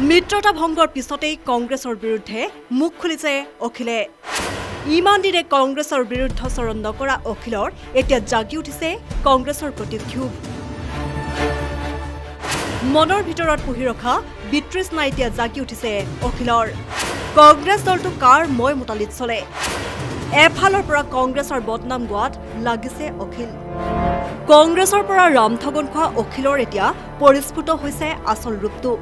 মিত্ৰতা ভংগৰ পিছতেই কংগ্ৰেছৰ বিৰুদ্ধে মুখ খুলিছে অখিলে। ইমান দিনে কংগ্ৰেছৰ বিৰুদ্ধচৰণ নকৰা অখিলৰ এতিয়া জাগি উঠিছে কংগ্ৰেছৰ প্ৰতি ক্ষোভ। মনৰ ভিতৰত পুহি ৰখা বিতৃষ্ণা এতিয়া জাগি উঠিছে অখিলৰ। কংগ্ৰেছ দলটো কাৰ মই মোতালিত চলে। এফালৰ পৰা কংগ্ৰেছৰ বদনাম গোৱাত লাগিছে অখিল। কংগ্ৰেছৰ পৰা ৰামঠগন খোৱা অখিলৰ এতিয়া পৰিস্ফুট হৈছে আচল ৰূপটো।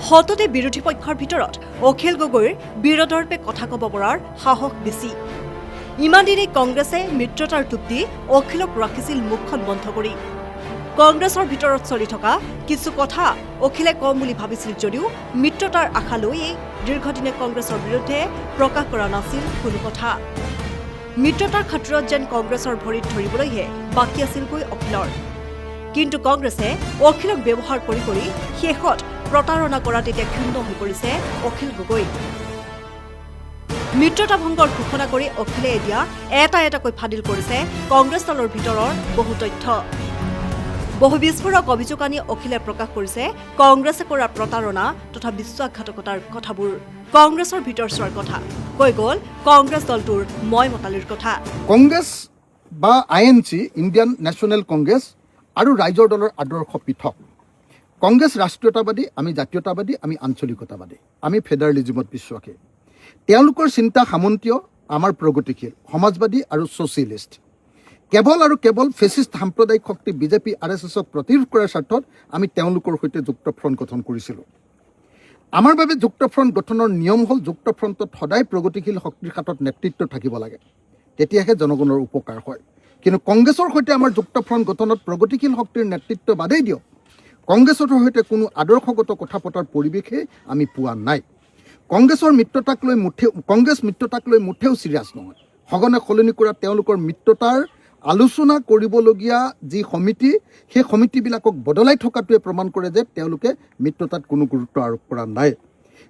হততে বিৰোধী পক্ষৰ ভিতৰত অখিল গগৈৰ বিৰোধৰ্পে কথা ক'ব পৰাৰ সাহস বেছি। ইমান দিনে কংগ্ৰেছে মিত্ৰতাৰ টোপ দি অখিলক ৰাখিছিল মুখখন বন্ধ কৰি। কংগ্ৰেছৰ ভিতৰত চলি থকা কিছু কথা অখিলে কম বুলি ভাবিছিল যদিও মিত্ৰতাৰ আশা লৈয়ে দীৰ্ঘদিনে কংগ্ৰেছৰ বিৰুদ্ধে প্ৰকাশ কৰা নাছিল কোনো কথা। মিত্ৰতাৰ খাতিৰত যেন কংগ্ৰেছৰ ভৰিত ধৰিবলৈহে বাকী আছিলগৈ অখিলৰ। কিন্তু কংগ্ৰেছে অখিলক ব্যৱহাৰ কৰি কৰি শেষত প্ৰতাৰণা কৰাত এতিয়া ক্ষুণ্ণ হৈ পৰিছে অখিল গগৈ। মিত্ৰতা ভংগৰ ঘোষণা কৰি অখিলে এতিয়া এটা এটাকৈ ফাদিল কৰিছে কংগ্ৰেছ দলৰ ভিতৰৰ বহু তথ্য। বহু বিস্ফোৰক অভিযোগ আনি অখিলে প্ৰকাশ কৰিছে কংগ্ৰেছে কৰা প্ৰতাৰণা তথা বিশ্বাসঘাতকতাৰ কথাবোৰ। কংগ্ৰেছৰ ভিতৰ চোৱাৰ কথা কৈ গ'ল কংগ্ৰেছ দলটোৰ মই মতালিৰ কথা। কংগ্ৰেছ বা INC ইণ্ডিয়ান নেশ্যনেল কংগ্ৰেছ আৰু ৰাইজৰ দলৰ আদৰ্শ পৃথক। কংগ্ৰেছ ৰাষ্ট্ৰীয়তাবাদী, আমি জাতীয়তাবাদী, আমি আঞ্চলিকতাবাদী, আমি ফেডাৰেলিজিমত বিশ্বাসী। তেওঁলোকৰ চিন্তা সামন্তীয়, আমাৰ প্ৰগতিশীল, সমাজবাদী আৰু ছ'চিয়েলিষ্ট। কেৱল আৰু কেৱল ফেচিষ্ট সাম্প্ৰদায়িক শক্তি BJP RSSক প্ৰতিৰোধ কৰাৰ স্বাৰ্থত আমি তেওঁলোকৰ সৈতে যুক্ত ফ্ৰণ্ট গঠন কৰিছিলোঁ। আমাৰ বাবে যুক্ত ফ্ৰণ্ট গঠনৰ নিয়ম হ'ল যুক্ত ফ্ৰণ্টত সদায় প্ৰগতিশীল শক্তিৰ হাতত নেতৃত্ব থাকিব লাগে, তেতিয়াহে জনগণৰ উপকাৰ হয়। কিন্তু কংগ্ৰেছৰ সৈতে আমাৰ যুক্ত ফ্ৰণ্ট গঠনত প্ৰগতিশীল শক্তিৰ নেতৃত্ব বাদেই দিয়ক, কংগ্ৰেছৰ সৈতে কোনো আদৰ্শগত কথা পতাৰ পৰিৱেশে আমি পোৱা নাই। কংগ্ৰেছ মিত্ৰতাক লৈ মুঠেও চিৰিয়াছ নহয়। সঘনে সলনি কৰা তেওঁলোকৰ মিত্ৰতাৰ আলোচনা কৰিবলগীয়া যি সমিতি, সেই সমিতিবিলাকক বদলাই থকাটোৱে প্ৰমাণ কৰে যে তেওঁলোকে মিত্ৰতাত কোনো গুৰুত্ব আৰোপ কৰা নাই।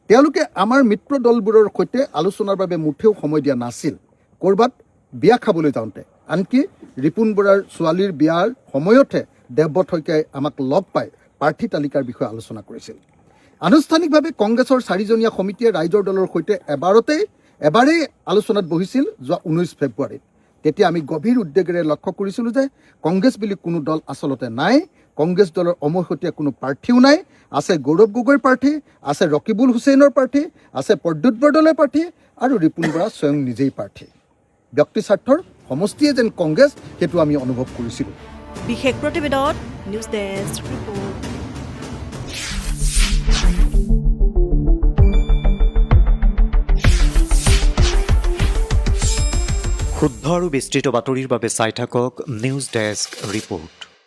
তেওঁলোকে আমাৰ মিত্ৰ দলবোৰৰ সৈতে আলোচনাৰ বাবে মুঠেও সময় দিয়া নাছিল। ক'ৰবাত বিয়া খাবলৈ যাওঁতে, আনকি ৰিপুণ বৰাৰ ছোৱালীৰ বিয়াৰ সময়তহে দেৱব্ৰত শইকীয়াই আমাক লগ পাই প্ৰাৰ্থী তালিকাৰ বিষয়ে আলোচনা কৰিছিল। আনুষ্ঠানিকভাৱে কংগ্ৰেছৰ 4জনীয়া সমিতিয়ে ৰাইজৰ দলৰ সৈতে এবাৰেই আলোচনাত বহিছিল যোৱা 19 ফেব্ৰুৱাৰীত। তেতিয়া আমি গভীৰ উদ্বেগেৰে লক্ষ্য কৰিছিলোঁ যে কংগ্ৰেছ বুলি কোনো দল আচলতে নাই। কংগ্ৰেছ দলৰ অমৈহতীয়া কোনো প্ৰাৰ্থীও নাই। আছে গৌৰৱ গগৈৰ প্ৰাৰ্থী, আছে ৰকিবুল হুছেইনৰ প্ৰাৰ্থী, আছে প্ৰদ্যুৎ বৰদলৈৰ প্ৰাৰ্থী আৰু ৰিপুণ বৰা স্বয়ং নিজেই প্ৰাৰ্থী। ব্যক্তি স্বাৰ্থৰ সমষ্টিয়ে যেন কংগ্ৰেছ, সেইটো আমি অনুভৱ কৰিছিলোঁ। বিশেষ প্ৰতিবেদন নিউজ ডেস্ক ৰিপৰ্ট। শুদ্ধ আৰু বিস্তৃত বাতৰিৰ বাবে চাই থাকক নিউজ ডেস্ক ৰিপৰ্ট।